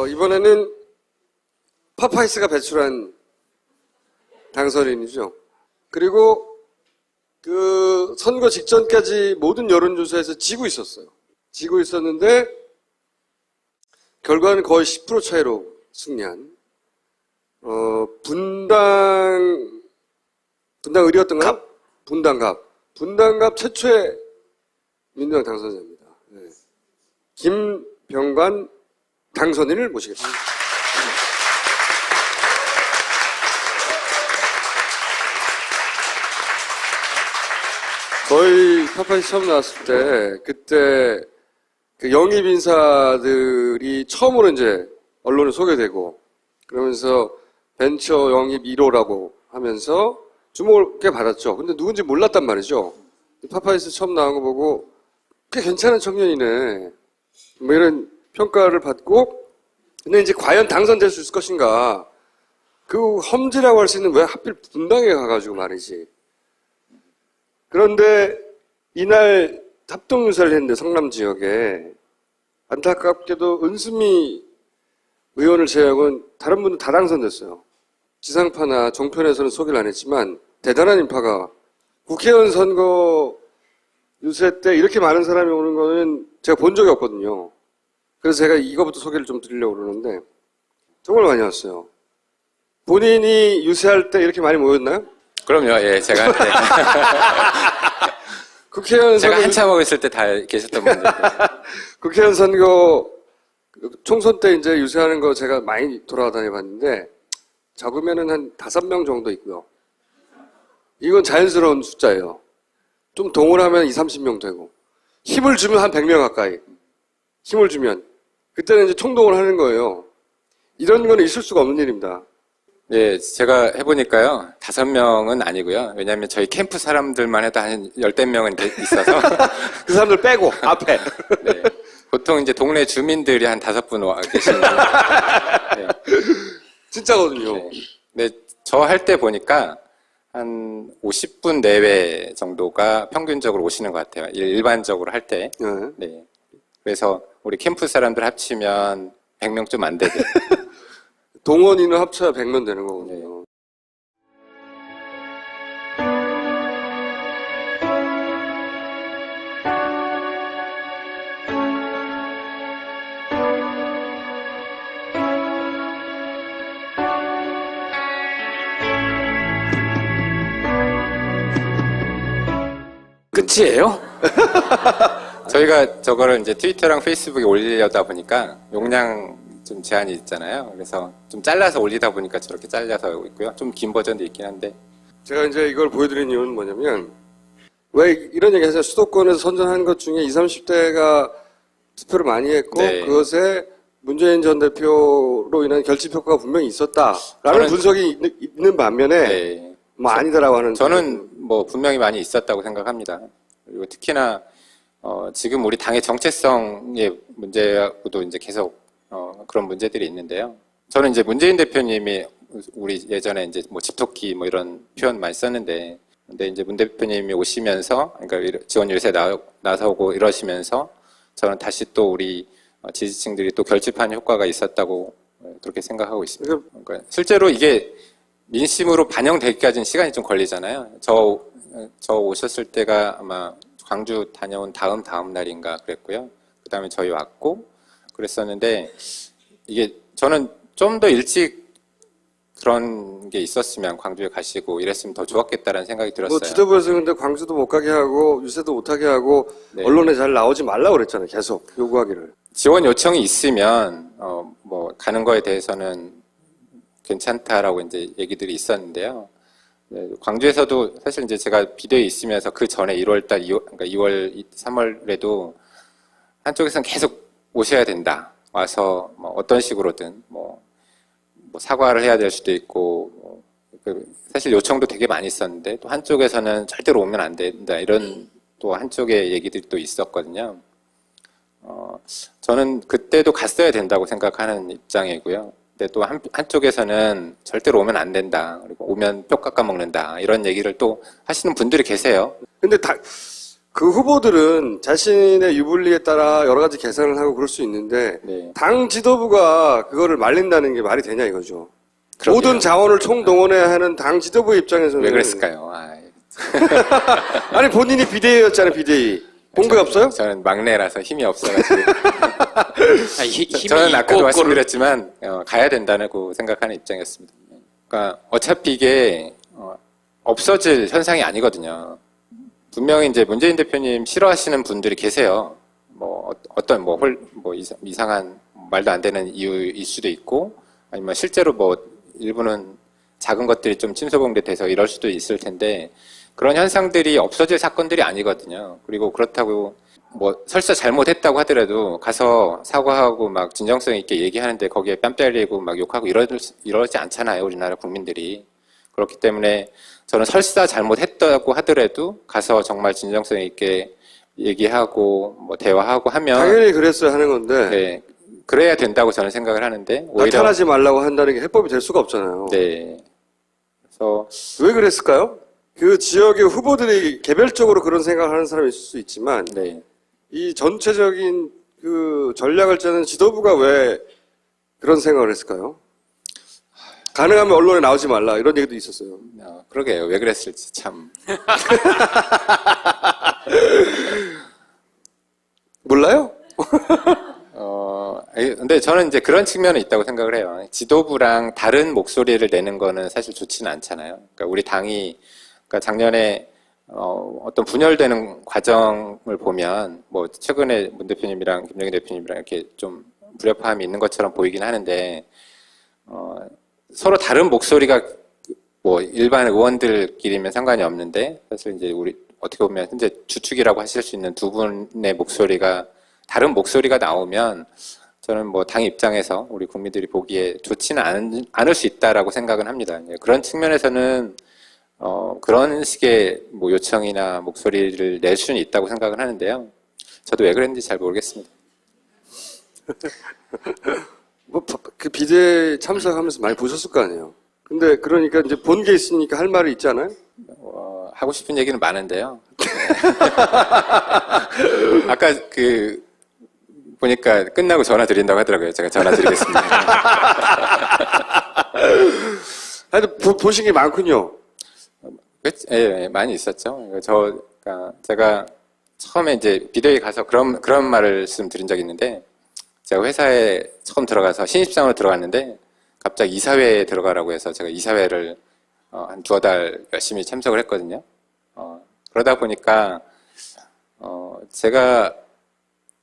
이번에는 파파이스가 배출한 당선인이죠. 그리고 그 선거 직전까지 모든 여론조사에서 지고 있었어요. 지고 있었는데 결과는 거의 10% 차이로 승리한 분당을이었던가요? 분당갑 최초의 민주당 당선자입니다. 네. 김병관 당선인을 모시겠습니다. 저희 파파이스 처음 나왔을 때 그때 그 영입 인사들이 처음으로 이제 언론에 소개되고 그러면서 벤처 영입 1호라고 하면서 주목을 꽤 받았죠. 근데 누군지 몰랐단 말이죠. 파파이스 처음 나온 거 보고 꽤 괜찮은 청년이네. 뭐 이런 평가를 받고 근데 이제 과연 당선될 수 있을 것인가. 그 험지라고 할 수 있는 왜 하필 분당에 가가지고 말이지. 그런데 이날 합동유사를 했는데 성남 지역에 안타깝게도 은수미 의원을 제외하고는 다른 분들 다 당선됐어요. 지상파나 종편에서는 소개를 안 했지만 대단한 인파가 국회의원 선거 유세 때 이렇게 많은 사람이 오는 거는 제가 본 적이 없거든요. 그래서 제가 이거부터 소개를 좀 드리려고 그러는데 정말 많이 왔어요. 본인이 유세할 때 이렇게 많이 모였나요? 그럼요. 예, 제가 네. 국회의원 제가 선거 한참 하고 있을 때 다 계셨던 분들. 국회의원 선거 총선 때 이제 유세하는 거 제가 많이 돌아다녀 봤는데 적으면은 한 5명 정도 있고요. 이건 자연스러운 숫자예요. 좀 동원하면 20, 30명 되고 힘을 주면 한 100명 가까이 힘을 주면 그때는 이제 총동을 하는 거예요. 이런 거는 있을 수가 없는 일입니다. 예, 제가 해보니까요. 5명은 아니고요. 왜냐하면 저희 캠프 사람들만 해도 한 10명은 있어서. 그 사람들 빼고 앞에. 네, 보통 이제 동네 주민들이 한 5분 와 계시는데. 네. 진짜거든요. 네. 근데 저 할 때 보니까 한 50분 내외 정도가 평균적으로 오시는 것 같아요. 일반적으로 할 때. 네. 네. 그래서 우리 캠프 사람들 합치면 100명 좀 안 되죠. 동원인을 합쳐야 100명 되는 거거든요. 네. 끝이에요? 저희가 저거를 이제 트위터랑 페이스북에 올리려다 보니까 용량 좀 제한이 있잖아요. 그래서 좀 잘라서 올리다 보니까 저렇게 잘려서 하고 있고요. 좀 긴 버전도 있긴 한데. 제가 이제 이걸 보여드린 이유는 뭐냐면 왜 이런 얘기 하세요. 수도권에서 선전한 것 중에 20, 30대가 투표를 많이 했고 네. 그것에 문재인 전 대표로 인한 결집 효과가 분명히 있었다라는 분석이 있는 반면에 네. 뭐 아니다라고 하는 저는 뭐 분명히 많이 있었다고 생각합니다. 그리고 특히나 지금 우리 당의 정체성의 문제하고도 이제 계속 그런 문제들이 있는데요. 저는 이제 문재인 대표님이 우리 예전에 이제 뭐 집토끼 뭐 이런 표현 많이 썼는데, 근데 이제 문 대표님이 오시면서, 그러니까 지원 유세 나서고 이러시면서 저는 다시 또 우리 지지층들이 또 결집하는 효과가 있었다고 그렇게 생각하고 있습니다. 그러니까 실제로 이게 민심으로 반영되기까지는 시간이 좀 걸리잖아요. 저 오셨을 때가 아마 광주 다녀온 다음 날인가 그랬고요. 그 다음에 저희 왔고 그랬었는데, 이게 저는 좀 더 일찍 그런 게 있었으면 광주에 가시고 이랬으면 더 좋았겠다라는 생각이 들었어요. 뭐 지도부에서 근데 광주도 못 가게 하고 유세도 못 하게 하고 네. 언론에 잘 나오지 말라고 그랬잖아요. 계속 요구하기를. 지원 요청이 있으면 뭐 가는 거에 대해서는 괜찮다라고 이제 얘기들이 있었는데요. 네, 광주에서도 사실 이제 제가 비대위에 있으면서 그 전에 1월달, 그러니까 2월, 3월에도 한쪽에서는 계속 오셔야 된다. 와서 뭐 어떤 식으로든 뭐 사과를 해야 될 수도 있고, 사실 요청도 되게 많이 있었는데 또 한쪽에서는 절대로 오면 안 된다. 이런 또 한쪽의 얘기들이 또 있었거든요. 저는 그때도 갔어야 된다고 생각하는 입장이고요. 근데 또 한쪽에서는 절대로 오면 안 된다. 그리고 오면 표 깎아먹는다. 이런 얘기를 또 하시는 분들이 계세요. 근데 그 후보들은 자신의 유불리에 따라 여러 가지 계산을 하고 그럴 수 있는데 네. 당 지도부가 그거를 말린다는 게 말이 되냐 이거죠. 그러게요. 모든 자원을 총동원해야 하는 당 지도부 입장에서는 왜 그랬을까요? 아니 본인이 비대위였잖아요. 비대위. 공백 없어요? 저는 막내라서 힘이 없어가지고. 힘이 저는 아까도 있고 말씀드렸지만 가야 된다고 생각하는 입장이었습니다. 그러니까 어차피 이게 없어질 현상이 아니거든요. 분명히 이제 문재인 대표님 싫어하시는 분들이 계세요. 뭐 어떤 이상한 말도 안 되는 이유일 수도 있고, 아니면 실제로 뭐 일부는 작은 것들이 좀 침소봉대돼서 이럴 수도 있을 텐데, 그런 현상들이 없어질 사건들이 아니거든요. 그리고 그렇다고 뭐 설사 잘못했다고 하더라도 가서 사과하고 막 진정성 있게 얘기하는데 거기에 뺨 때리고 막 욕하고 이러지 않잖아요, 우리나라 국민들이. 그렇기 때문에 저는 설사 잘못했다고 하더라도 가서 정말 진정성 있게 얘기하고 뭐 대화하고 하면 당연히 그랬어야 하는 건데 네, 그래야 된다고 저는 생각을 하는데 오히려 나타나지 말라고 한다는 게 해법이 될 수가 없잖아요. 네. 그래서 왜 그랬을까요? 그 지역의 후보들이 개별적으로 그런 생각을 하는 사람이 있을 수 있지만 네. 이 전체적인 그 전략을 짜는 지도부가 왜 그런 생각을 했을까요? 가능하면 언론에 나오지 말라 이런 얘기도 있었어요. 그러게요. 왜 그랬을지 참. 몰라요? 근데 저는 이제 그런 측면은 있다고 생각을 해요. 지도부랑 다른 목소리를 내는 거는 사실 좋지는 않잖아요. 그러니까 우리 당이, 그러니까 작년에, 어떤 분열되는 과정을 보면, 뭐, 최근에 문 대표님이랑 김정인 대표님이랑 이렇게 좀 불협화음이 있는 것처럼 보이긴 하는데, 서로 다른 목소리가 뭐 일반 의원들끼리면 상관이 없는데 사실 이제 우리 어떻게 보면 현재 주축이라고 하실 수 있는 두 분의 목소리가 다른 목소리가 나오면 저는 뭐 당 입장에서 우리 국민들이 보기에 좋지는 않을 수 있다라고 생각은 합니다. 그런 측면에서는 그런 식의 뭐 요청이나 목소리를 낼 수는 있다고 생각은 하는데요. 저도 왜 그랬는지 잘 모르겠습니다. 뭐 그 비대위 참석하면서 많이 보셨을 거 아니에요. 근데 그러니까 이제 본 게 있으니까 할 말이 있지 않아요? 하고 싶은 얘기는 많은데요. 아까 보니까 끝나고 전화 드린다고 하더라고요. 제가 전화 드리겠습니다. 하여튼 보신 게 많군요. 예, 많이 있었죠. 그러니까 제가 처음에 이제 비대위 가서 그런 말씀 드린 적이 있는데, 제가 회사에 처음 들어가서 신입사원으로 들어갔는데 갑자기 이사회에 들어가라고 해서 제가 이사회를 한 2달 열심히 참석을 했거든요. 그러다 보니까 제가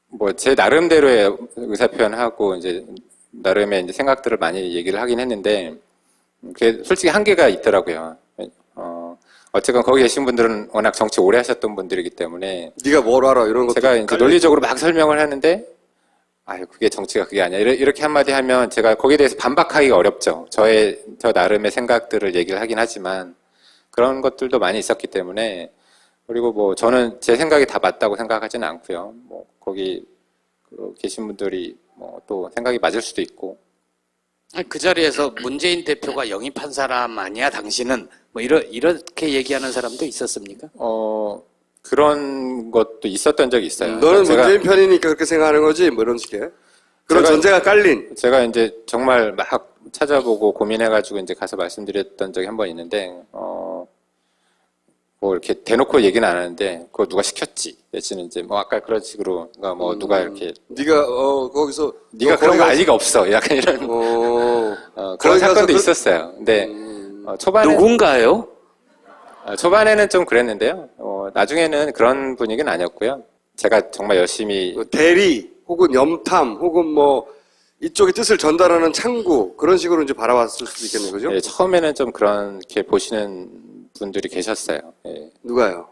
뭐 제 나름대로의 의사표현하고 이제 나름의 이제 생각들을 많이 얘기를 하긴 했는데 그게 솔직히 한계가 있더라고요. 어쨌건 거기 계신 분들은 워낙 정치 오래 하셨던 분들이기 때문에 네가 뭘 알아 이런 것도 제가 이제 논리적으로 막 설명을 하는데 그게 정치가 그게 아니야. 이렇게 한마디 하면 제가 거기에 대해서 반박하기가 어렵죠. 저 나름의 생각들을 얘기를 하긴 하지만 그런 것들도 많이 있었기 때문에 그리고 뭐 저는 제 생각이 다 맞다고 생각하지는 않고요. 뭐 거기 계신 분들이 뭐 또 생각이 맞을 수도 있고. 그 자리에서 문재인 대표가 영입한 사람 아니야 당신은 뭐 이렇게 얘기하는 사람도 있었습니까? 그런 것도 있었던 적이 있어요. 너는 제가 문재인 편이니까 그렇게 생각하는 거지 뭐 이런 식의 그런 전제가 깔린. 제가 이제 정말 막 찾아보고 고민해가지고 이제 가서 말씀드렸던 적이 한 번 있는데 뭐 이렇게 대놓고 얘기는 안 하는데 그거 누가 시켰지 내지는 이제 뭐 아까 그런 식으로 그러니까 뭐 누가 이렇게 네가 거기서 네가 그런 거 알 리가 없어 약간 이런 그런 사건도 있었어요. 근데 초반에 누군가요? 초반에는 좀 그랬는데요. 나중에는 그런 분위기는 아니었고요. 제가 정말 열심히 대리 혹은 염탐 혹은 뭐 이쪽의 뜻을 전달하는 창구 그런 식으로 이제 바라봤을 수도 있겠네요, 그죠? 예, 처음에는 좀 그렇게 보시는 분들이 계셨어요. 예. 누가요?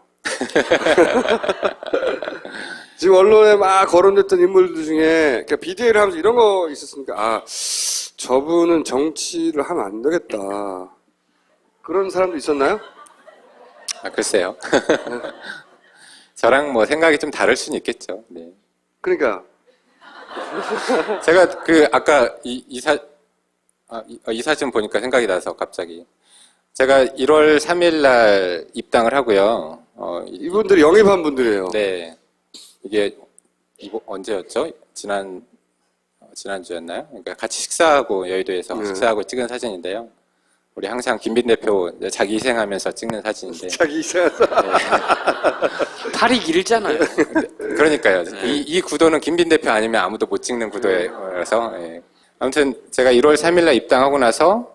지금 언론에 막 거론됐던 인물들 중에 그러니까 비대위를 하면서 이런 거 있었으니까 저분은 정치를 하면 안 되겠다 그런 사람도 있었나요? 글쎄요. 저랑 뭐 생각이 좀 다를 수는 있겠죠. 네. 그러니까 제가 아까 이 사진 보니까 생각이 나서 갑자기 제가 1월 3일 날 입당을 하고요. 이분들이 영입한 분들이에요. 네. 이게 언제였죠? 지난주였나요? 그러니까 같이 식사하고 여의도에서 네. 식사하고 찍은 사진인데요. 우리 항상 김빈 대표 이제 자기 희생하면서 찍는 사진인데. 자기 이상하다. 팔이 길잖아요. 그러니까요. 이 구도는 김빈 대표 아니면 아무도 못 찍는 구도라서. 예. 아무튼 제가 1월 3일날 입당하고 나서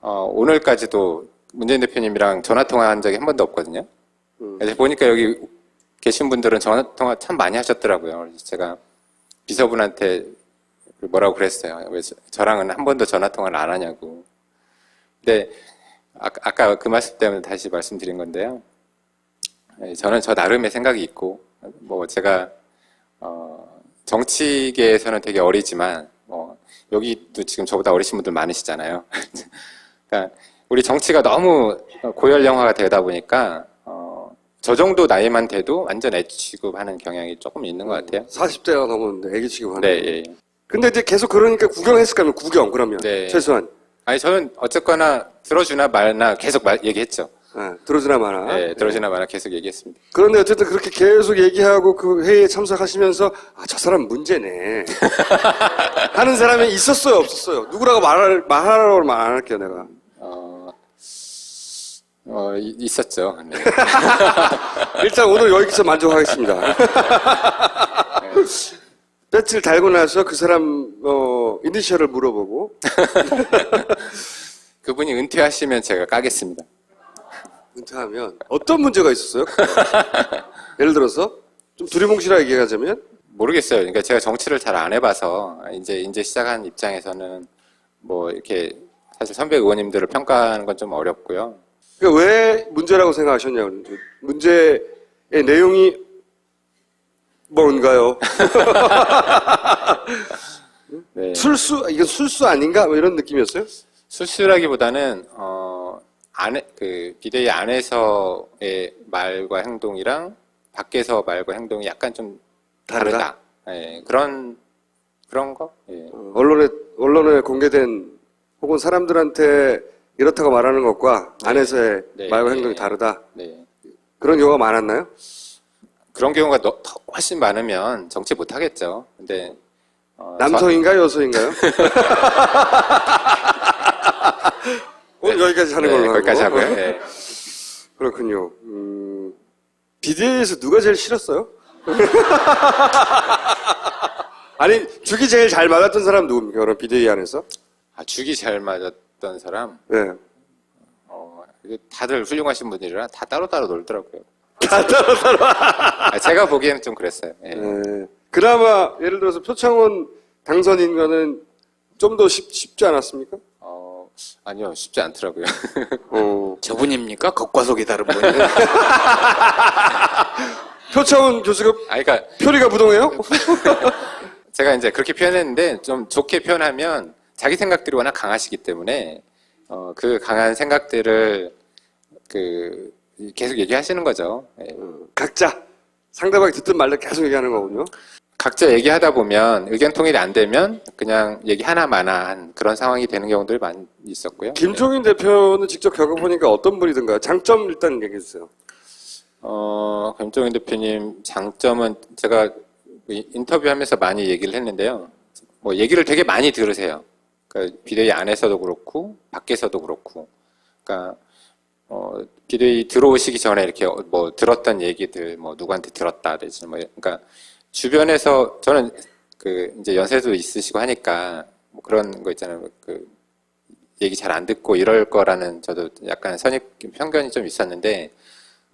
오늘까지도 문재인 대표님이랑 전화 통화한 적이 한 번도 없거든요. 그래서 보니까 여기 계신 분들은 전화 통화 참 많이 하셨더라고요. 그래서 제가 비서분한테 뭐라고 그랬어요. 왜 저랑은 한 번도 전화 통화를 안 하냐고. 근데 아까 그 말씀 때문에 다시 말씀드린 건데요. 저는 저 나름의 생각이 있고, 뭐 제가 정치계에서는 되게 어리지만, 여기도 지금 저보다 어리신 분들 많으시잖아요. 그러니까 우리 정치가 너무 고열령화가 되다 보니까 저 정도 나이만 돼도 완전 애기 취급하는 경향이 조금 있는 것 같아요. 40대가 넘었는데 애기 취급하는. 네, 예. 근데 이제 계속 그러니까 구경했을 거면 구경 그러면 네. 최소한. 아니 저는 어쨌거나 들어주나 말나 계속 얘기했죠. 들어주나 마나. 네, 들어주나 말나 계속 얘기했습니다. 그런데 어쨌든 그렇게 계속 얘기하고 그 회의에 참석하시면서 저 사람 문제네 하는 사람이 있었어요, 없었어요? 누구라고 말하라고 말 안 할게요, 내가. 있었죠. 네. 일단 오늘 여기서 만족하겠습니다. 배지를 달고 나서 그 사람 이니셜을 물어보고 그분이 은퇴하시면 제가 까겠습니다. 은퇴하면 어떤 문제가 있었어요? 예를 들어서 좀 두리뭉실하게 얘기하자면 모르겠어요. 그러니까 제가 정치를 잘 안 해봐서 이제 시작한 입장에서는 뭐 이렇게 사실 선배 의원님들을 평가하는 건 좀 어렵고요. 그러니까 왜 문제라고 생각하셨냐고. 문제의 내용이 뭔가요? 네. 이건 술수 아닌가? 뭐 이런 느낌이었어요? 수술하기보다는 비대위 안에서의 말과 행동이랑 밖에서 말과 행동이 약간 좀 다르다. 예, 그런 거. 예. 언론에 공개된 혹은 사람들한테 이렇다고 말하는 것과 네. 안에서의 네. 말과 네. 행동이 다르다. 네. 그런 경우가 많았나요? 그런 경우가 훨씬 많으면 정치 못 하겠죠. 근데 남성인가요, 여성인가요? 오늘 여기까지 하는 네, 걸로 하고. 거기까지 하고요. 네. 그렇군요. 비대위에서 누가 제일 싫었어요? 아니, 죽이 제일 잘 맞았던 사람 누굽니까? 그럼 비대위 안에서? 죽이 잘 맞았던 사람. 네. 이게 다들 훌륭하신 분들이라 다 따로따로 놀더라고요. 다 따로. 제가 보기에는 좀 그랬어요. 예. 네. 그나마 예를 들어서 표창원 당선인 거는 좀 더 쉽지 않았습니까? 아니요, 쉽지 않더라고요. 저분입니까? 겉과 속이 다른 분이. 표창원 교수가 그러니까 표리가 부동해요? 제가 이제 그렇게 표현했는데 좀 좋게 표현하면 자기 생각들이 워낙 강하시기 때문에 그 강한 생각들을 계속 얘기하시는 거죠. 예. 각자 상대방이 듣든 말든 계속 얘기하는 거군요. 각자 얘기하다 보면 의견 통일이 안 되면 그냥 얘기 하나마나한 그런 상황이 되는 경우들이 많이 있었고요. 김종인 대표는 직접 겪어보니까 어떤 분이든가요? 장점 일단 얘기해 주세요. 김종인 대표님 장점은 제가 인터뷰하면서 많이 얘기를 했는데요. 뭐 얘기를 되게 많이 들으세요. 그러니까 비대위 안에서도 그렇고 밖에서도 그렇고. 그러니까 비대위 들어오시기 전에 이렇게 뭐 들었던 얘기들 뭐 누구한테 들었다든지 뭐 그러니까 주변에서 저는 이제 연세도 있으시고 하니까 뭐 그런 거 있잖아요. 얘기 잘 안 듣고 이럴 거라는 저도 약간 편견이 좀 있었는데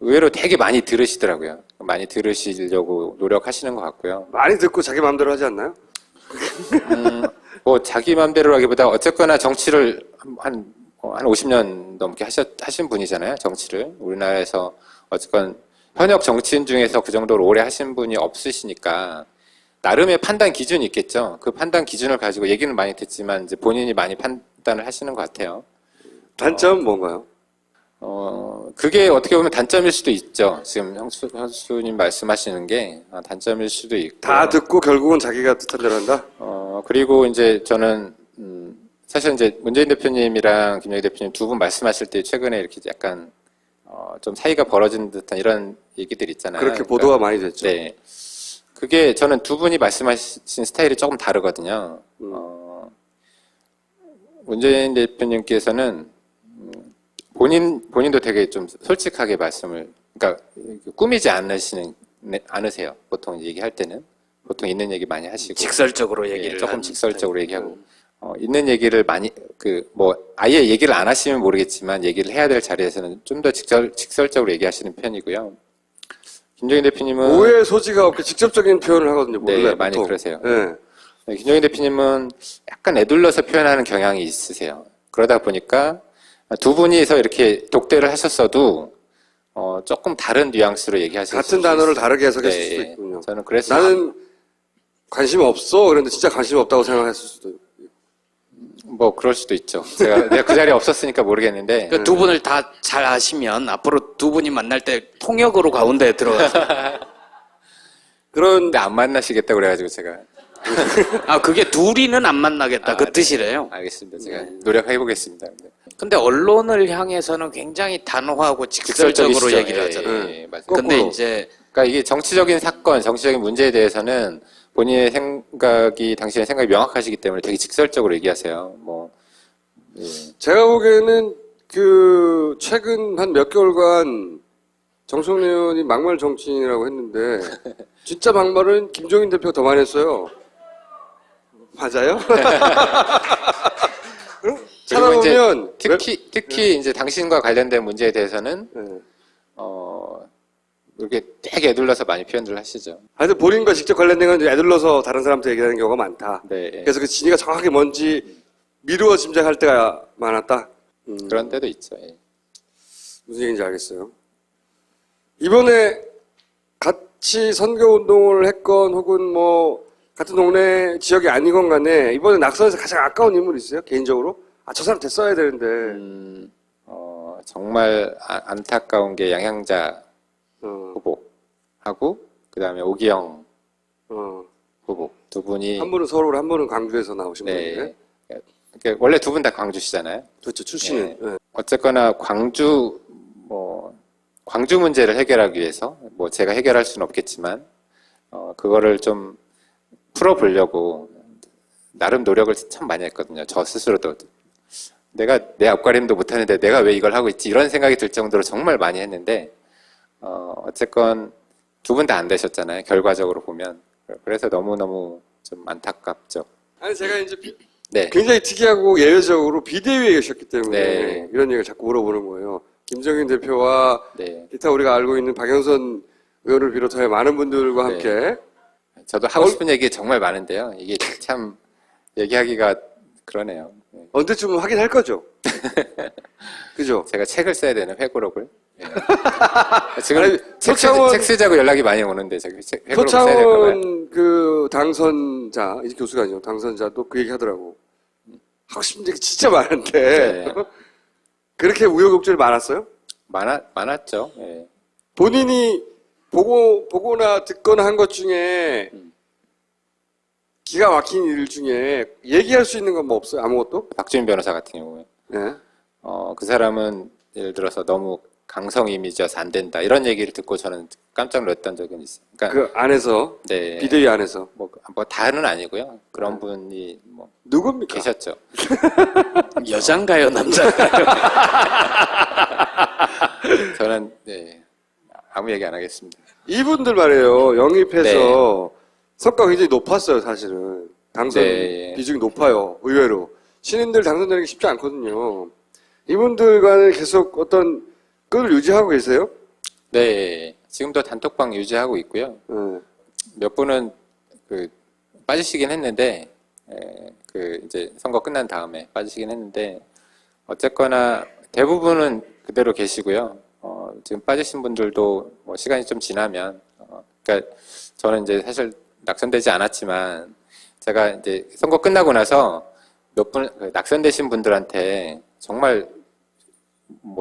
의외로 되게 많이 들으시더라고요. 많이 들으시려고 노력하시는 것 같고요. 많이 듣고 자기 마음대로 하지 않나요? 뭐 자기 마음대로라기보다 어쨌거나 정치를 한 50년 넘게 하신 분이잖아요. 정치를 우리나라에서 어쨌건 현역 정치인 중에서 그 정도로 오래 하신 분이 없으시니까 나름의 판단 기준이 있겠죠. 그 판단 기준을 가지고 얘기는 많이 듣지만 이제 본인이 많이 판단을 하시는 것 같아요. 단점은 뭔가요? 그게 어떻게 보면 단점일 수도 있죠. 지금 형수님 말씀하시는 게 단점일 수도 있고. 다 듣고 결국은 자기가 뜻한 대로 한다? 그리고 이제 저는, 사실 이제 문재인 대표님이랑 김영희 대표님 두 분 말씀하실 때 최근에 이렇게 약간, 좀 사이가 벌어진 듯한 이런 얘기들 있잖아요. 그렇게 보도가 많이 됐죠. 네. 그게 저는 두 분이 말씀하신 스타일이 조금 다르거든요. 문재인 대표님께서는 본인도 되게 좀 솔직하게 그러니까 꾸미지 않으세요. 보통 얘기할 때는. 보통 있는 얘기 많이 하시고. 직설적으로 예, 얘기를 조금 하는 직설적으로 스타일. 얘기하고. 있는 얘기를 많이, 아예 얘기를 안 하시면 모르겠지만, 얘기를 해야 될 자리에서는 좀 더 직설적으로 얘기하시는 편이고요. 김종인 대표님은. 오해 소지가 없게 직접적인 표현을 하거든요. 네, 원래 많이 보통. 그러세요. 네. 네, 김종인 대표님은 약간 애둘러서 표현하는 경향이 있으세요. 그러다 보니까 두 분이서 이렇게 독대를 하셨어도, 조금 다른 뉘앙스로 얘기하실 같은 수 단어를 있어요. 다르게 해석했을 네, 수도 예. 있군요. 저는 그래서. 나는 관심 없어. 그런데 진짜 관심 없다고 생각했을 수도 있고. 뭐, 그럴 수도 있죠. 내가 그 자리에 없었으니까 모르겠는데. 그 두 분을 다 잘 아시면 앞으로 두 분이 만날 때 통역으로 가운데에 들어가서 그런 근데 안 만나시겠다고 그래가지고 제가. 그게 둘이는 안 만나겠다 그 네. 뜻이래요. 알겠습니다. 제가 노력해보겠습니다. 근데 언론을 향해서는 굉장히 단호하고 직설적으로 직설적이시죠. 얘기를 예, 하잖아요. 예, 맞아요. 근데 거꾸로. 이제 그러니까 이게 정치적인 사건, 정치적인 문제에 대해서는 본인의 당신의 생각이 명확하시기 때문에 되게 직설적으로 얘기하세요. 예. 제가 보기에는 최근 한 몇 개월간 정청래 의원이 막말 정치인이라고 했는데 진짜 막말은 김종인 대표가 더 많이 했어요. 맞아요? 그리고 이제 찾아보면 특히 이제 당신과 관련된 문제에 대해서는 네. 이렇게 되게 애둘러서 많이 표현을 하시죠. 하여튼 본인과 직접 관련된 건 애들러서 다른 사람한테 얘기하는 경우가 많다. 네. 그래서 그 진위가 정확하게 뭔지 미루어 짐작할 때가 많았다. 그런 때도 있죠. 예. 무슨 얘기인지 알겠어요. 이번에 같이 선거운동을 했건 혹은 같은 동네 지역이 아니건 간에 이번에 낙선에서 가장 아까운 인물이 있어요? 개인적으로? 저 사람 됐어야 되는데. 정말 안타까운 게 양향자 후보하고 그다음에 오기영 후보 두 분이 한 분은 서울, 한 분은 광주에서 나오신 분인데. 네. 그러니까 원래 두 분 다 광주시잖아요. 그렇죠, 출신은. 네. 어쨌거나 광주 문제를 해결하기 위해서 제가 해결할 수는 없겠지만 그거를 좀 풀어보려고 나름 노력을 참 많이 했거든요. 저 스스로도 내가 내 앞가림도 못하는데 내가 왜 이걸 하고 있지 이런 생각이 들 정도로 정말 많이 했는데 어쨌건 두 분 다 안 되셨잖아요. 결과적으로 보면. 그래서 너무너무 좀 안타깝죠. 아니, 제가 이제 네. 굉장히 특이하고 예외적으로 비대위에 계셨기 때문에 네. 이런 얘기를 자꾸 물어보는 거예요. 김정인 대표와 네. 기타 우리가 알고 있는 박영선 의원을 비롯하여 많은 분들과 네. 함께 저도 하고 싶은 얘기 정말 많은데요. 이게 참 얘기하기가 그러네요. 네. 언제쯤은 확인할 거죠. 그죠? 제가 책을 써야 되는 회고록을. 네. 지금 아니, 책 쓰자고 연락이 많이 오는데 제가 회고록을 써야 될까 봐요. 표창원 그 당선자, 이제 교수가 아니고 당선자도 그 얘기 하더라고. 하고 싶은 얘기 진짜 많은데. 네. 그렇게 우여곡절이 많았어요? 많았죠. 네. 본인이 보거나 듣거나 한 것 중에 기가 막힌 일 중에 얘기할 수 있는 건 뭐 없어요? 아무것도? 박주민 변호사 같은 경우에 네. 그 사람은 예를 들어서 너무 강성 이미지여서 안 된다 이런 얘기를 듣고 저는 깜짝 놀랐던 적은 있어요. 그러니까 그 안에서, 네. 비대위 안에서. 뭐 다는 아니고요. 그런 분이 누굽니까? 계셨죠. 여잔가요, 남잔가요? 저는 네, 아무 얘기 안 하겠습니다. 이분들 말이에요. 영입해서 성과가 굉장히 높았어요, 사실은. 당선 네. 비중이 높아요, 의외로. 신인들 당선되는 게 쉽지 않거든요. 이분들과는 계속 어떤 끈을 유지하고 계세요? 네, 지금도 단톡방 유지하고 있고요. 네. 몇 분은 빠지시긴 했는데 이제 선거 끝난 다음에 빠지시긴 했는데 어쨌거나 대부분은 그대로 계시고요. 지금 빠지신 분들도 시간이 좀 지나면 그러니까 저는 이제 사실 낙선되지 않았지만 제가 이제 선거 끝나고 나서 몇 분 낙선되신 분들한테 정말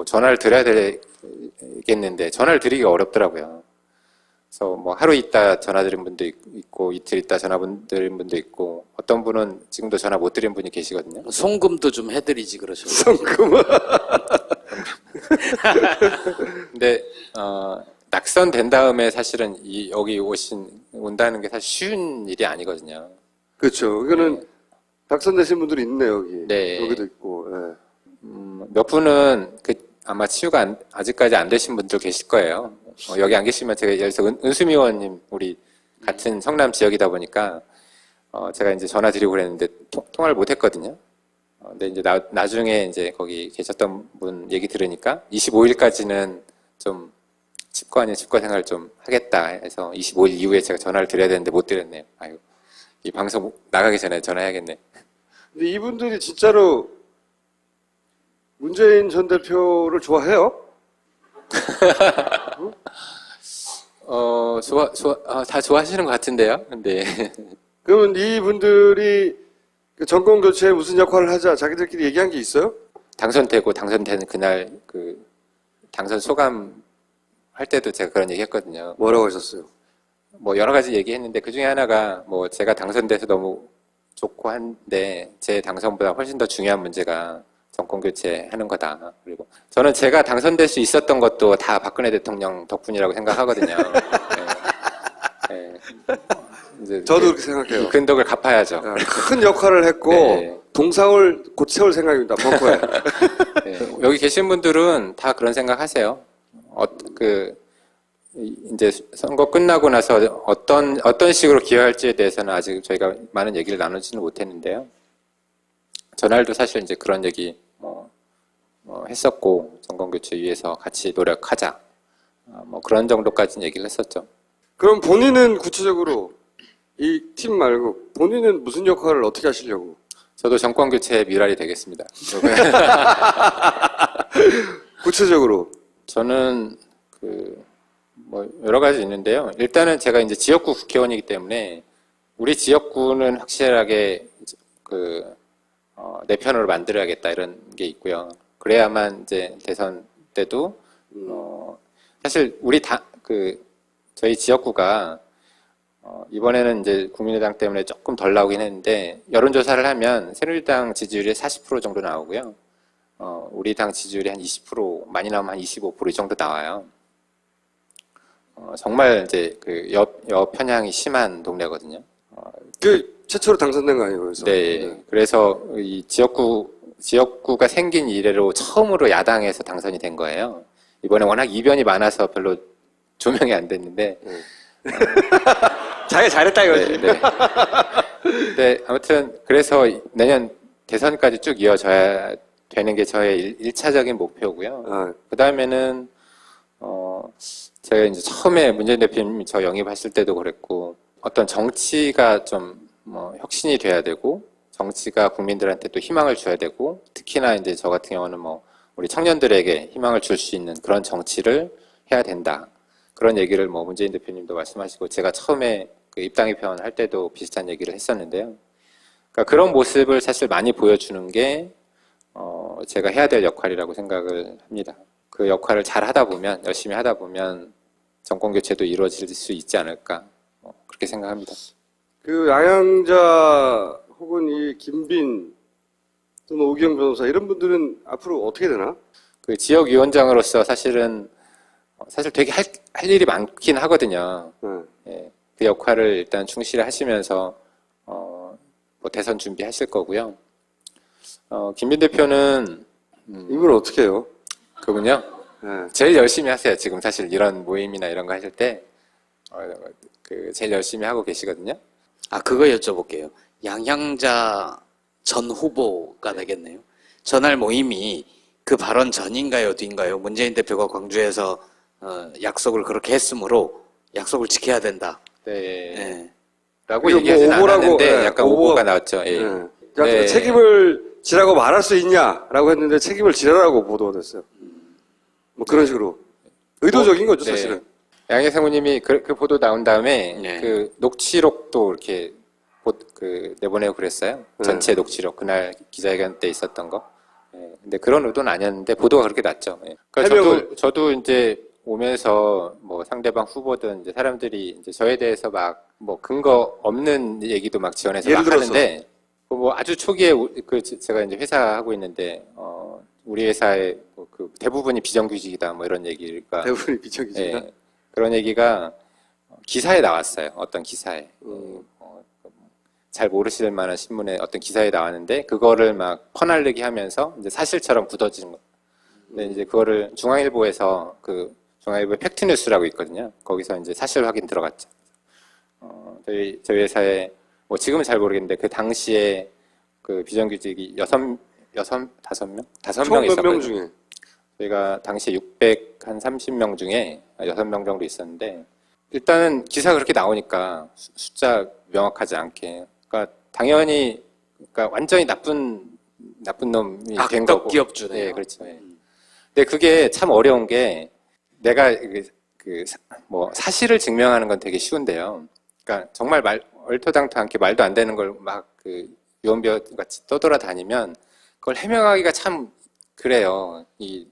전화를 드려야 되겠는데 전화를 드리기가 어렵더라고요. 그래서 하루 있다 전화 드린 분도 있고 이틀 있다 전화 드린 분도 있고 어떤 분은 지금도 전화 못 드린 분이 계시거든요. 송금도 좀 해드리지 그러셔. 성금은 근데 낙선된 다음에 사실은 여기 온다는 게 사실 쉬운 일이 아니거든요. 그렇죠. 이거는 당선되신 분들이 있네요, 여기. 네. 여기도 있고. 예. 몇 분은 아마 치유가 아직까지 안 되신 분들 계실 거예요. 여기 안 계시면 제가 예를 들어서 은수미 의원님 우리 같은 성남 지역이다 보니까 제가 이제 전화 드리고 그랬는데 통화를 못 했거든요. 근데 이제 나중에 이제 거기 계셨던 분 얘기 들으니까 25일까지는 좀 집거 아닌 집거 생활 좀 하겠다 해서 25일 이후에 제가 전화를 드려야 되는데 못 드렸네요. 아유, 이 방송 나가기 전에 전화해야겠네. 근데 이분들이 진짜로 문재인 전 대표를 좋아해요? 다 좋아하시는 것 같은데요. 근데 그러면 이분들이 그 정권 교체에 무슨 역할을 하자 자기들끼리 얘기한 게 있어요? 당선되고 당선되는 그날 그 당선 소감 할 때도 제가 그런 얘기 했거든요. 뭐라고 하셨어요? 뭐 여러 가지 얘기했는데 그 중에 하나가 뭐 제가 당선돼서 너무 좋고 한데 제 당선보다 훨씬 더 중요한 문제가 정권 교체하는 거다. 그리고 저는 제가 당선될 수 있었던 것도 다 박근혜 대통령 덕분이라고 생각하거든요. 네. 이제 저도 그렇게 생각해요. 그 덕을 갚아야죠. 큰 역할을 했고 네. 동상을 곧 채울 생각입니다. 벙커에. 네. 여기 계신 분들은 다 그런 생각하세요. 이제 선거 끝나고 나서 어떤 식으로 기여할지에 대해서는 아직 저희가 많은 얘기를 나누지는 못했는데요. 전날도 사실 이제 그런 얘기 했었고 정권 교체 위해서 같이 노력하자. 뭐 그런 정도까지는 얘기를 했었죠. 그럼 본인은 구체적으로 이 팀 말고 본인은 무슨 역할을 어떻게 하시려고? 저도 정권 교체의 미랄이 되겠습니다. 구체적으로 저는 뭐 여러 가지 있는데요. 일단은 제가 이제 지역구 국회의원이기 때문에 우리 지역구는 확실하게 내 편으로 만들어야겠다 이런 게 있고요. 그래야만 이제 대선 때도 사실 저희 지역구가 이번에는 이제 국민의당 때문에 조금 덜 나오긴 했는데 여론조사를 하면 새누리당 지지율이 40% 정도 나오고요. 우리 당 지지율이 한 20% 많이 나오면 한 25% 이 정도 나와요. 정말 이제 여편향이 심한 동네거든요. 최초로 당선된 거 아니에요? 그래서. 네. 그래서 이 지역구가 생긴 이래로 처음으로 야당에서 당선이 된 거예요. 이번에 워낙 이변이 많아서 별로 조명이 안 됐는데. 자기가 잘했다 이거지. 네. 네, 아무튼 그래서 내년 대선까지 쭉 이어져야 되는 게 저의 1차적인 목표고요. 그 다음에는 제가 이제 처음에 문재인 대표님이 저 영입하실 때도 그랬고 어떤 정치가 좀 혁신이 돼야 되고 정치가 국민들한테 또 희망을 줘야 되고 특히나 이제 저 같은 경우는 우리 청년들에게 희망을 줄 수 있는 그런 정치를 해야 된다. 그런 얘기를 문재인 대표님도 말씀하시고 제가 처음에 입당 입회원 할 때도 비슷한 얘기를 했었는데요. 그러니까 그런 모습을 사실 많이 보여주는 게 제가 해야 될 역할이라고 생각을 합니다. 그 역할을 잘 하다 보면 열심히 하다 보면 정권 교체도 이루어질 수 있지 않을까 그렇게 생각합니다. 그 양양자 혹은 이 김빈 또는 오기영 변호사 이런 분들은 앞으로 어떻게 되나? 그 지역위원장으로서 사실 되게 할 일이 많긴 하거든요. 예, 그 역할을 일단 충실히 하시면서 대선 준비하실 거고요. 김빈 대표는 이걸 어떻게 해요? 그분요. 네. 제일 열심히 하세요. 지금 사실 이런 모임이나 이런 거 하실 때 제일 열심히 하고 계시거든요. 그거 여쭤볼게요. 양양자 전 후보가 되겠네요. 전날 모임이 그 발언 전인가요, 뒤인가요? 문재인 대표가 광주에서 약속을 그렇게 했으므로 약속을 지켜야 된다. 네. 네. 라고 얘기하진 않았는데 약간 오보가 나왔죠. 예. 네. 책임을 지라고 말할 수 있냐라고 했는데 책임을 지라라고 보도가 됐어요. 그런 식으로 의도적인 거죠, 네. 사실은. 양혜 상무님이 그 보도 나온 다음에 네. 그 녹취록도 이렇게 내보내고 그랬어요. 전체 녹취록 그날 기자회견 때 있었던 거. 네. 근데 그런 의도는 아니었는데 보도가 그렇게 났죠. 네. 그러니까 저도 이제 오면서 상대방 후보든 이제 사람들이 이제 저에 대해서 근거 없는 얘기도 지어내서 하는데 아주 초기에 제가 이제 회사 하고 있는데 우리 회사의 그 대부분이 비정규직이다 뭐 이런 얘기가 대부분이 비정규직이다. 예, 그런 얘기가 기사에 나왔어요. 어떤 기사에. 잘 모르실 만한 신문에 어떤 기사에 나왔는데 그거를 막 퍼날르기 하면서 이제 사실처럼 굳어지는 거. 근데 이제 그거를 중앙일보에서 그 중앙일보의 팩트뉴스라고 있거든요. 거기서 이제 사실 확인 들어갔죠. 저희 회사에 뭐 지금은 잘 모르겠는데 그 당시에 그 비정규직이 다섯 명 총 몇 있었거든요. 명 중에 저희가 당시에 630명 중에 6명 정도 있었는데 일단은 기사가 그렇게 나오니까 숫자 명확하지 않게 그러니까 당연히 그러니까 완전히 나쁜 놈이 된 악덕 거고. 기업주네요. 네, 그렇죠. 예. 근데 그게 참 어려운 게 내가 뭐 사실을 증명하는 건 되게 쉬운데요. 그러니까 정말 얼토당토 않게 말도 안 되는 걸 막 그 유언비어 같이 떠돌아다니면 그걸 해명하기가 참 그래요. 이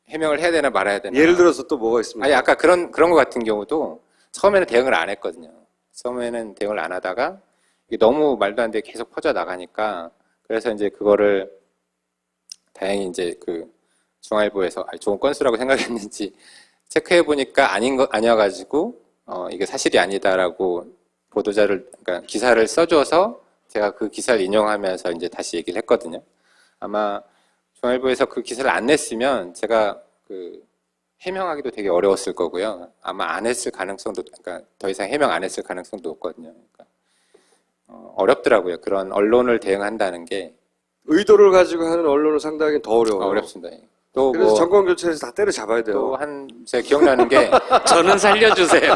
해명을 해야 되나 말아야 되나. 예를 들어서 또 뭐가 있습니까? 아니 아까 그런 거 같은 경우도 처음에는 대응을 안 했거든요. 처음에는 대응을 안 하다가 이게 너무 말도 안 되게 계속 퍼져 나가니까 그래서 이제 그거를 다행히 이제 그 중앙일보에서 좋은 건수라고 생각했는지 체크해 보니까 아니어가지고 이게 사실이 아니다라고 그러니까 기사를 써줘서 제가 그 기사를 인용하면서 이제 다시 얘기를 했거든요. 아마 중앙일보에서 그 기사를 안 냈으면 제가 그 해명하기도 되게 어려웠을 거고요. 아마 안 했을 가능성도, 그러니까 더 이상 해명 안 했을 가능성도 높거든요. 그러니까 어렵더라고요. 그런 언론을 대응한다는 게 의도를 가지고 하는 언론은 상당히 더 어려워요. 어렵습니다. 또 그래서 뭐 정권 교체해서 다 때려 잡아야 돼요. 제가 기억나는 게 저는 살려주세요.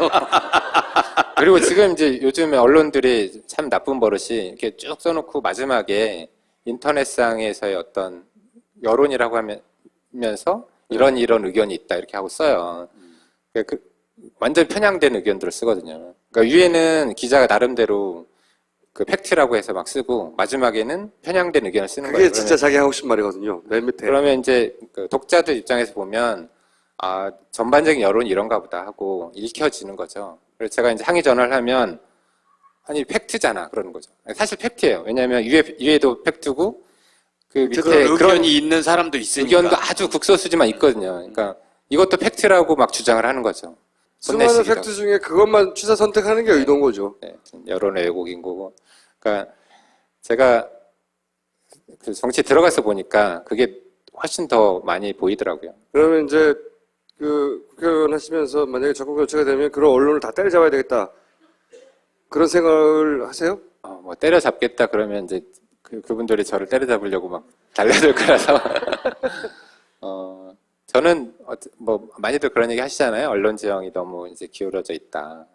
그리고 지금 이제 요즘에 언론들이 참 나쁜 버릇이 이렇게 쭉 써놓고 마지막에 인터넷상에서의 어떤 여론이라고 하면서 이런 의견이 있다 이렇게 하고 써요. 완전 편향된 의견들을 쓰거든요. 그러니까 위에는 기자가 나름대로 그 팩트라고 해서 막 쓰고 마지막에는 편향된 의견을 쓰는 그게 거예요. 진짜 자기 하고 싶은 말이거든요. 맨 밑에. 그러면 이제 그 독자들 입장에서 보면 전반적인 여론이 이런가 보다 하고 읽혀지는 거죠. 그래서 제가 이제 항의 전화를 하면 아니 팩트잖아 그러는 거죠. 사실 팩트예요. 왜냐하면 위에도 팩트고 그 밑에 그런 그런 의견이 있는 사람도 있으니까. 의견도 아주 극소수지만 있거든요. 그러니까 이것도 팩트라고 막 주장을 하는 거죠. 수많은 혼내시기도 팩트 중에 그것만 취사 선택하는 게 의도인 거죠. 네, 여론의 왜곡인 거고. 그러니까 제가 그 정치에 들어가서 보니까 그게 훨씬 더 많이 보이더라고요. 그러면 이제 그 국회의원 하시면서 만약에 정권 교체가 되면 그런 언론을 다 때려잡아야 되겠다. 그런 생각을 하세요? 뭐 때려잡겠다 그러면 이제 그분들이 저를 때려잡으려고 막 달려들 거라서 저는 뭐 많이들 그런 얘기 하시잖아요. 언론 지형이 너무 이제 기울어져 있다.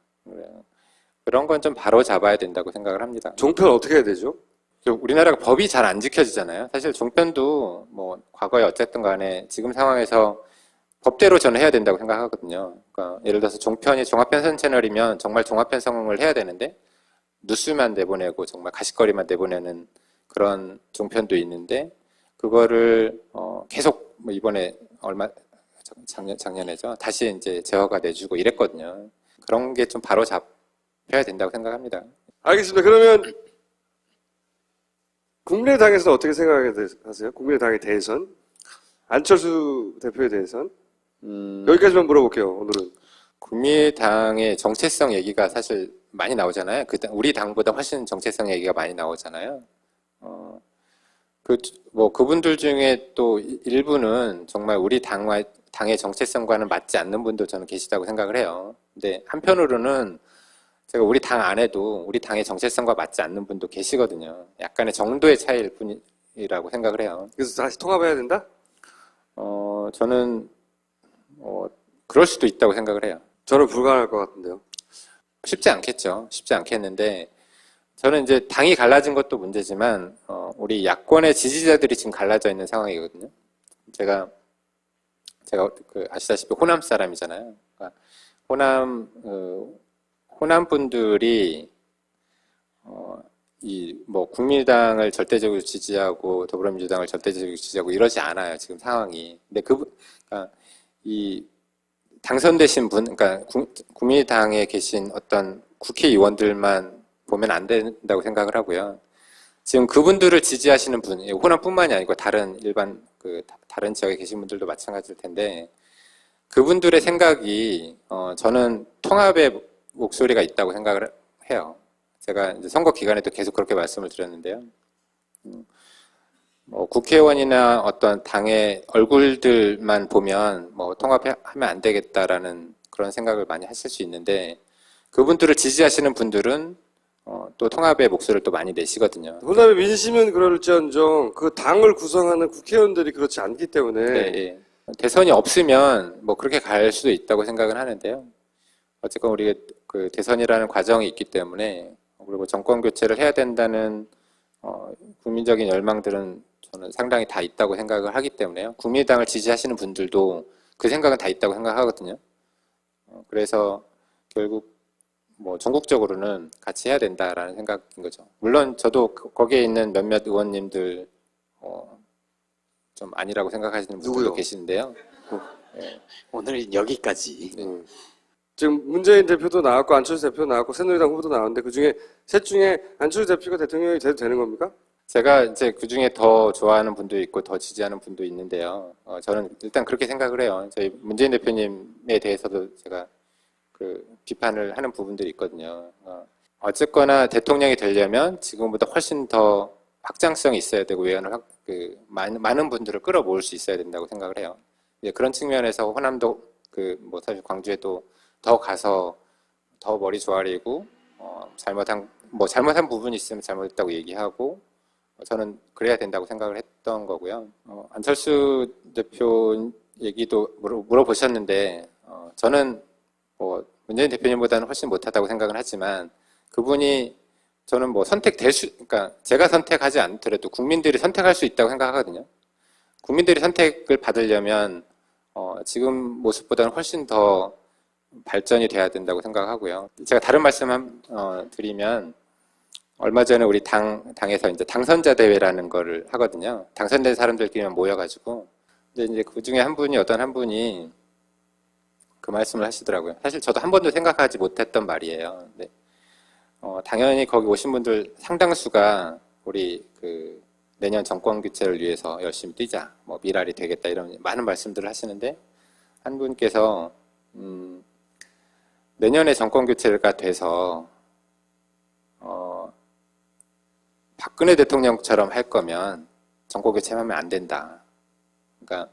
그런 건 좀 바로 잡아야 된다고 생각을 합니다. 종편 어떻게 해야 되죠? 우리나라가 법이 잘 안 지켜지잖아요. 사실 종편도 뭐 과거에 어쨌든 간에 지금 상황에서 법대로 저는 해야 된다고 생각하거든요. 그러니까 예를 들어서 종편이 종합편성 채널이면 정말 종합편성을 해야 되는데 뉴스만 내보내고 정말 가십거리만 내보내는 그런 종편도 있는데 그거를 계속 뭐 이번에 작년에죠. 다시 이제 제어가 내주고 이랬거든요. 그런 게 좀 바로 잡혀야 된다고 생각합니다. 알겠습니다. 그러면 국민의당에서는 어떻게 생각하세요? 국민의당에 대해선? 안철수 대표에 대해선? 여기까지만 물어볼게요, 오늘은. 국민의당의 정체성 얘기가 사실 많이 나오잖아요. 우리 당보다 훨씬 정체성 얘기가 많이 나오잖아요. 그분들 중에 또 일부는 정말 우리 당의 정체성과는 맞지 않는 분도 저는 계시다고 생각을 해요. 근데 한편으로는 제가 우리 당 안에도 우리 당의 정체성과 맞지 않는 분도 계시거든요. 약간의 정도의 차이일 뿐이라고 생각을 해요. 그래서 다시 통합해야 된다? 저는 그럴 수도 있다고 생각을 해요. 저는 불가능할 것 같은데요. 쉽지 않겠죠. 쉽지 않겠는데 저는 이제 당이 갈라진 것도 문제지만 우리 야권의 지지자들이 지금 갈라져 있는 상황이거든요. 제가 아시다시피 호남 사람이잖아요. 그러니까 호남 분들이 뭐 국민의당을 절대적으로 지지하고 더불어민주당을 절대적으로 지지하고 이러지 않아요. 지금 상황이. 근데 그러니까 이 당선되신 분, 그러니까 국민의당에 계신 어떤 국회의원들만 보면 안 된다고 생각을 하고요. 지금 그분들을 지지하시는 분, 호남뿐만이 아니고 다른 일반 다른 지역에 계신 분들도 마찬가지일 텐데 그분들의 생각이 저는 통합의 목소리가 있다고 생각을 해요. 제가 이제 선거 기간에도 계속 그렇게 말씀을 드렸는데요. 국회의원이나 어떤 당의 얼굴들만 보면 통합하면 안 되겠다라는 그런 생각을 많이 하실 수 있는데 그분들을 지지하시는 분들은 또 통합의 목소리를 또 많이 내시거든요. 호남의 민심은 그럴지언정 그 당을 구성하는 국회의원들이 그렇지 않기 때문에 네, 예. 대선이 없으면 그렇게 갈 수도 있다고 생각은 하는데요. 어쨌건 우리 그 대선이라는 과정이 있기 때문에 그리고 정권 교체를 해야 된다는 국민적인 열망들은 저는 상당히 다 있다고 생각을 하기 때문에요. 국민의당을 지지하시는 분들도 그 생각은 다 있다고 생각하거든요. 그래서 결국 전국적으로는 같이 해야 된다라는 생각인 거죠. 물론 저도 거기에 있는 몇몇 의원님들 좀 아니라고 생각하시는 분들도 누구요? 계시는데요. 오늘은 여기까지. 지금 문재인 대표도 나왔고 안철수 대표도 나왔고 새누리당 후보도 나왔는데 그중에 셋 중에 안철수 대표가 대통령이 돼도 되는 겁니까? 제가 이제 그 중에 더 좋아하는 분도 있고 더 지지하는 분도 있는데요. 저는 일단 그렇게 생각을 해요. 저희 문재인 대표님에 대해서도 제가 비판을 하는 부분들이 있거든요. 어쨌거나 대통령이 되려면 지금보다 훨씬 더 확장성이 있어야 되고 외연을 많은 분들을 끌어모을 수 있어야 된다고 생각을 해요. 그런 측면에서 호남도 사실 광주에도 더 가서 더 머리 조아리고 잘못한 부분이 있으면 잘못했다고 얘기하고 저는 그래야 된다고 생각을 했던 거고요. 안철수 대표 얘기도 물어보셨는데 저는 문재인 대표님보다는 훨씬 못하다고 생각을 하지만 그분이 저는 그러니까 제가 선택하지 않더라도 국민들이 선택할 수 있다고 생각하거든요. 국민들이 선택을 받으려면 지금 모습보다는 훨씬 더 발전이 돼야 된다고 생각하고요. 제가 다른 말씀 드리면 얼마 전에 우리 당에서 이제 당선자 대회라는 거를 하거든요. 당선된 사람들끼리만 모여가지고 근데 이제 그 중에 어떤 한 분이 그 말씀을 하시더라고요. 사실 저도 한 번도 생각하지 못했던 말이에요. 근데 당연히 거기 오신 분들 상당수가 우리 내년 정권 교체를 위해서 열심히 뛰자, 미랄이 되겠다 이런 많은 말씀들을 하시는데 한 분께서 내년에 정권 교체가 돼서 박근혜 대통령처럼 할 거면 정권 교체하면 안 된다. 그러니까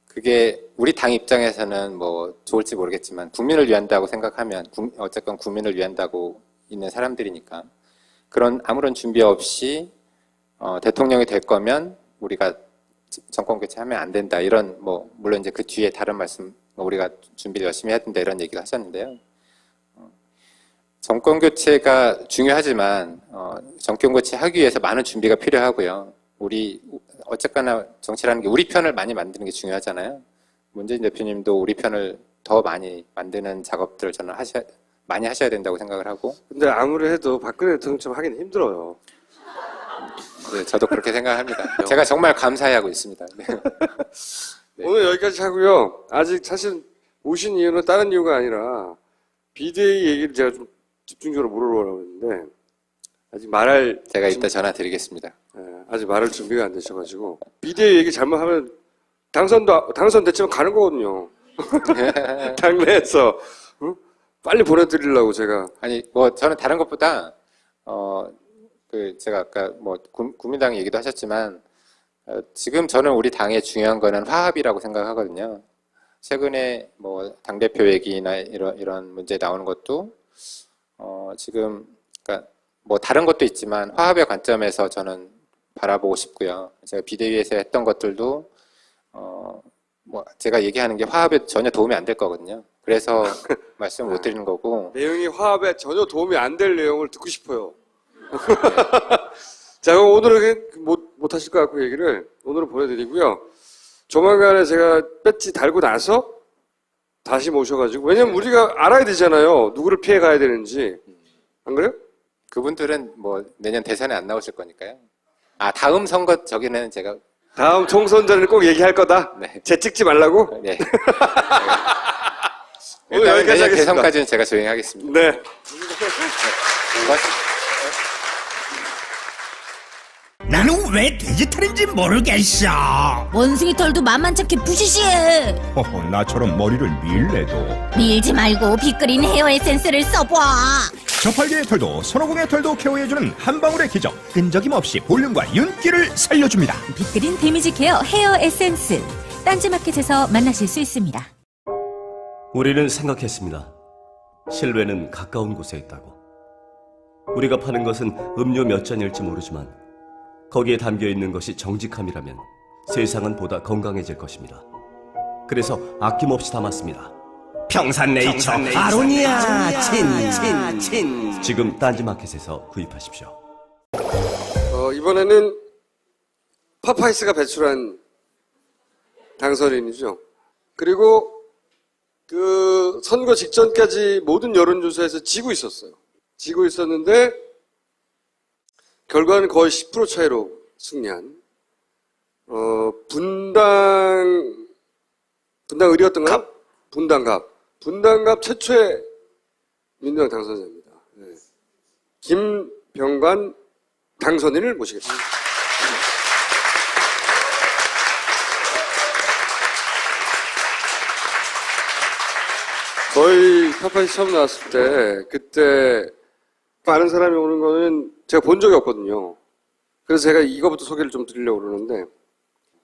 그게 우리 당 입장에서는 좋을지 모르겠지만 국민을 위한다고 생각하면 어쨌건 국민을 위한다고 있는 사람들이니까 그런 아무런 준비 없이 대통령이 될 거면 우리가 정권 교체하면 안 된다 이런 물론 이제 그 뒤에 다른 말씀 우리가 준비를 열심히 해야 된다 이런 얘기를 하셨는데요. 정권 교체가 중요하지만 정권 교체하기 위해서 많은 준비가 필요하고요. 어쨌거나 정치라는 게 우리 편을 많이 만드는 게 중요하잖아요. 문재인 대표님도 우리 편을 더 많이 만드는 작업들을 저는 많이 하셔야 된다고 생각을 하고. 근데 아무리 해도 박근혜 대통령처럼 하기는 힘들어요. 네, 저도 그렇게 생각합니다. 제가 정말 감사해하고 있습니다. 네. 오늘 여기까지 하고요. 아직 사실 오신 이유는 다른 이유가 아니라 비대위 얘기를 제가 좀 집중적으로 물어보려고 했는데 아직 제가 이따 전화 드리겠습니다. 아직 말할 준비가 안 되셔가지고 비대위 얘기 잘못하면 당선됐지만 가는 거거든요. 당내에서 빨리 보내드리려고 제가. 아니 저는 다른 것보다 제가 아까 국민당 얘기도 하셨지만 지금 저는 우리 당의 중요한 거는 화합이라고 생각하거든요. 최근에 당대표 얘기나 이런 문제 나오는 것도 지금 그러니까 다른 것도 있지만 화합의 관점에서 저는 바라보고 싶고요. 제가 비대위에서 했던 것들도 제가 얘기하는 게 화합에 전혀 도움이 안 될 거거든요. 그래서 말씀을 못 드리는 거고. 내용이 화합에 전혀 도움이 안 될 내용을 듣고 싶어요. 자, 그럼 오늘은 못 하실 것 같고 얘기를 오늘은 보내드리고요. 조만간에 제가 배지 달고 나서 다시 모셔가지고 왜냐면 우리가 알아야 되잖아요. 누구를 피해 가야 되는지. 안 그래요? 그분들은 내년 대선에 안 나오실 거니까요. 다음 선거 저기는 제가 다음 총선 전에는 꼭 얘기할 거다. 네. 제 찍지 말라고. 네. 오늘 여기까지 내년 하겠습니다. 대선까지는 제가 조용하겠습니다. 네. 고맙습니다. 나는 왜 돼지털인지 모르겠어. 원숭이 털도 만만찮게 부시시해. 허허, 나처럼 머리를 밀래도 밀지 말고 빗그린 헤어 에센스를 써봐. 저팔계의 털도 손오공의 털도 케어해주는 한 방울의 기적. 끈적임 없이 볼륨과 윤기를 살려줍니다. 빅그린 데미지 케어 헤어 에센스. 딴지마켓에서 만나실 수 있습니다. 우리는 생각했습니다. 실외는 가까운 곳에 있다고. 우리가 파는 것은 음료 몇 잔일지 모르지만 거기에 담겨있는 것이 정직함이라면 세상은 보다 건강해질 것입니다. 그래서 아낌없이 담았습니다. 평산네이처 아로니아 친. 지금 딴지마켓에서 구입하십시오. 이번에는 파파이스가 배출한 당선인이죠. 그리고 그 선거 직전까지 모든 여론조사에서 지고 있었어요. 지고 있었는데 결과는 거의 10% 차이로 승리한 분당을이었던가요? 분당갑 최초의 민주당 당선자입니다. 네. 김병관 당선인을 모시겠습니다. 저희 파파이스 처음 나왔을 때 그때 많은 사람이 오는 거는 제가 본 적이 없거든요. 그래서 제가 이거부터 소개를 좀 드리려고 그러는데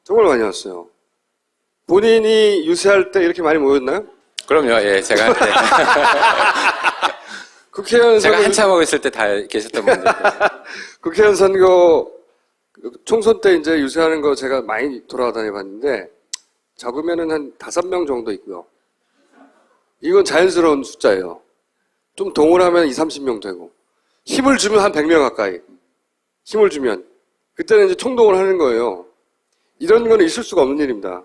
정말 많이 왔어요. 본인이 유세할 때 이렇게 많이 모였나요? 그럼요. 예, 제가 네. 국회의원 제가 선거 한참 하고 있을 때 다 계셨던 분들. 국회의원 선거 총선 때 이제 유세하는 거 제가 많이 돌아다녀 봤는데 적으면은 한 5명 정도 있고요. 이건 자연스러운 숫자예요. 좀 동원하면 20-30명 되고 힘을 주면 한 100명 가까이 힘을 주면 그때는 이제 총동을 하는 거예요. 이런 거는 있을 수가 없는 일입니다.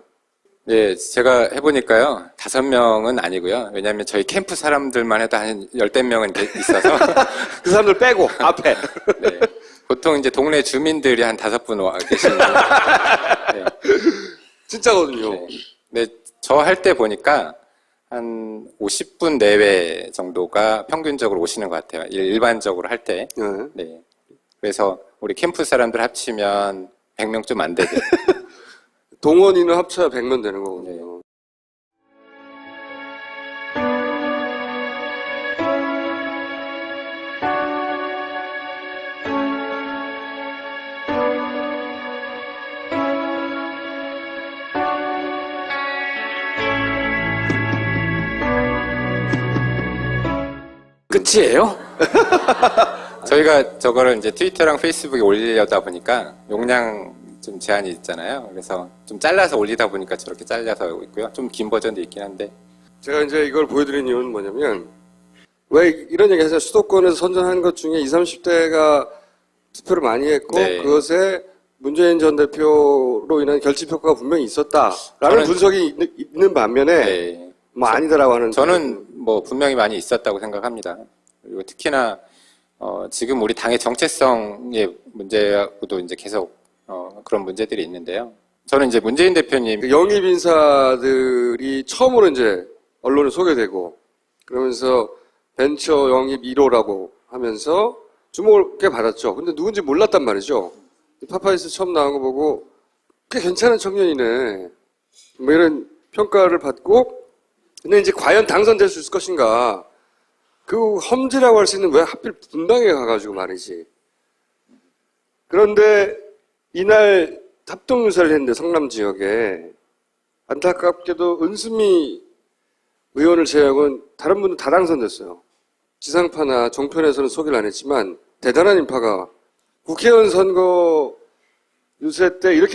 예, 제가 해보니까요, 5명은 아니고요. 왜냐하면 저희 캠프 사람들만 해도 한 10대명은 있어서. 그 사람들 빼고, 앞에. 네. 보통 이제 동네 주민들이 한 5분 와 계시는데. 네. 진짜거든요. 네. 네, 저 할 때 보니까 한 50분 내외 정도가 평균적으로 오시는 것 같아요. 일반적으로 할 때. 네. 네. 그래서 우리 캠프 사람들 합치면 100명 좀 안 되죠. 동원인을 합쳐야 100명 되는 거거든요. 네. 끝이에요? 저희가 저거를 이제 트위터랑 페이스북에 올리려다 보니까 용량 좀 제한이 있잖아요. 그래서 좀 잘라서 올리다 보니까 저렇게 잘려서 있고요. 좀 긴 버전도 있긴 한데. 제가 이제 이걸 보여드린 이유는 뭐냐면, 왜 이런 얘기 하세요? 수도권에서 선전한 것 중에 20, 30대가 투표를 많이 했고, 네. 그것에 문재인 전 대표로 인한 결집 효과가 분명히 있었다라는 분석이 있는 반면에, 네. 뭐 아니다라고 하는. 저는 뭐 분명히 많이 있었다고 생각합니다. 그리고 특히나 지금 우리 당의 정체성의 문제하고도 이제 계속 그런 문제들이 있는데요. 저는 이제 문재인 대표님 영입 인사들이 처음으로 이제 언론에 소개되고 그러면서 벤처 영입 1호라고 하면서 주목을 꽤 받았죠. 근데 누군지 몰랐단 말이죠. 파파이스 처음 나온 거 보고 꽤 괜찮은 청년이네. 뭐 이런 평가를 받고 근데 이제 과연 당선될 수 있을 것인가. 그 험지라고 할 수 있는 왜 하필 분당에 가가지고 말이지. 그런데 이날 합동유사를 했는데 성남 지역에 안타깝게도 은수미 의원을 제외하고는 다른 분은 다 당선됐어요. 지상파나 종편에서는 소개를 안 했지만 대단한 인파가 국회의원 선거 유세 때 이렇게